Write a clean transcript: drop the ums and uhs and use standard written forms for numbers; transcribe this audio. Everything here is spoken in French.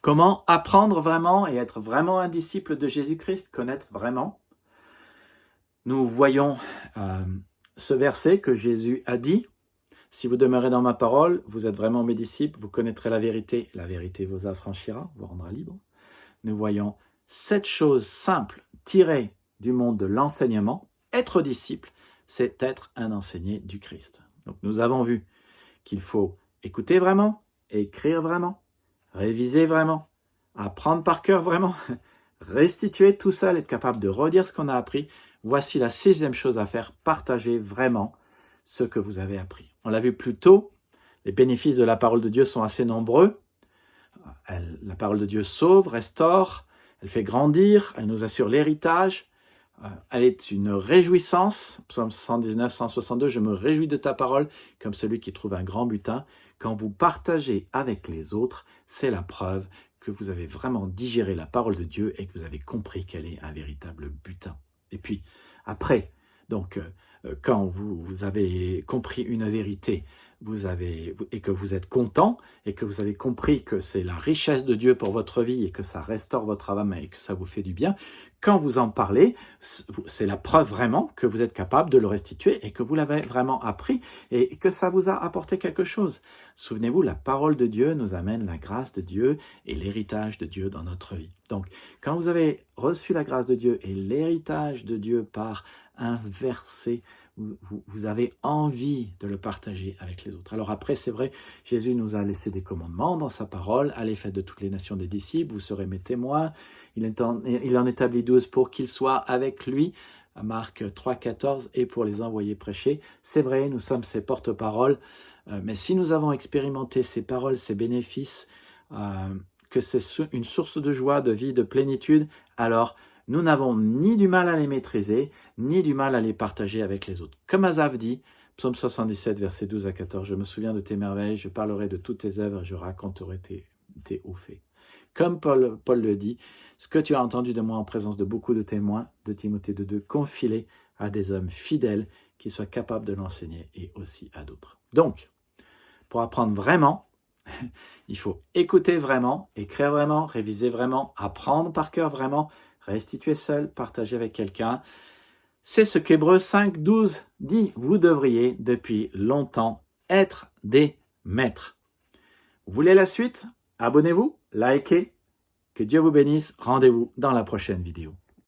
Comment apprendre vraiment et être vraiment un disciple de Jésus-Christ, connaître vraiment? Nous voyons ce verset que Jésus a dit. Si vous demeurez dans ma parole, vous êtes vraiment mes disciples, vous connaîtrez la vérité vous affranchira, vous rendra libre. Nous voyons 7 choses simples tirées du monde de l'enseignement. Être disciple, c'est être un enseigné du Christ. Donc nous avons vu qu'il faut écouter vraiment, écrire vraiment, réviser vraiment, apprendre par cœur vraiment, restituer tout seul, être capable de redire ce qu'on a appris. Voici la 6e chose à faire, partager vraiment ce que vous avez appris. On l'a vu plus tôt, les bénéfices de la parole de Dieu sont assez nombreux. La parole de Dieu sauve, restaure, elle fait grandir, elle nous assure l'héritage, elle est une réjouissance. Psaume 119, 162, je me réjouis de ta parole comme celui qui trouve un grand butin. Quand vous partagez avec les autres, c'est la preuve que vous avez vraiment digéré la parole de Dieu et que vous avez compris qu'elle est un véritable butin. Et puis, après, donc, quand vous avez compris une vérité, et que vous êtes content, et que vous avez compris que c'est la richesse de Dieu pour votre vie, et que ça restaure votre âme, et que ça vous fait du bien, quand vous en parlez, c'est la preuve vraiment que vous êtes capable de le restituer, et que vous l'avez vraiment appris, et que ça vous a apporté quelque chose. Souvenez-vous, la parole de Dieu nous amène la grâce de Dieu, et l'héritage de Dieu dans notre vie. Donc, quand vous avez reçu la grâce de Dieu, et l'héritage de Dieu par un verset, vous avez envie de le partager avec les autres. Alors après, c'est vrai, Jésus nous a laissé des commandements dans sa parole. Allez, faites de toutes les nations des disciples, vous serez mes témoins. Il en établit 12 pour qu'ils soient avec lui, Marc 3, 14, et pour les envoyer prêcher. C'est vrai, nous sommes ses porte-paroles, mais si nous avons expérimenté ces paroles, ces bénéfices, que c'est une source de joie, de vie, de plénitude, alors nous n'avons ni du mal à les maîtriser, ni du mal à les partager avec les autres. Comme Asaph dit, Psaume 77, versets 12 à 14, « Je me souviens de tes merveilles, je parlerai de toutes tes œuvres, je raconterai tes hauts faits. » Comme Paul le dit, « Ce que tu as entendu de moi en présence de beaucoup de témoins, de Timothée 2, confie-les à des hommes fidèles qui soient capables de l'enseigner et aussi à d'autres. » Donc, pour apprendre vraiment, il faut écouter vraiment, écrire vraiment, réviser vraiment, apprendre par cœur vraiment, restituer seul, partager avec quelqu'un. C'est ce qu'Hébreux 5, 12 dit. Vous devriez depuis longtemps être des maîtres. Vous voulez la suite? Abonnez-vous, likez. Que Dieu vous bénisse. Rendez-vous dans la prochaine vidéo.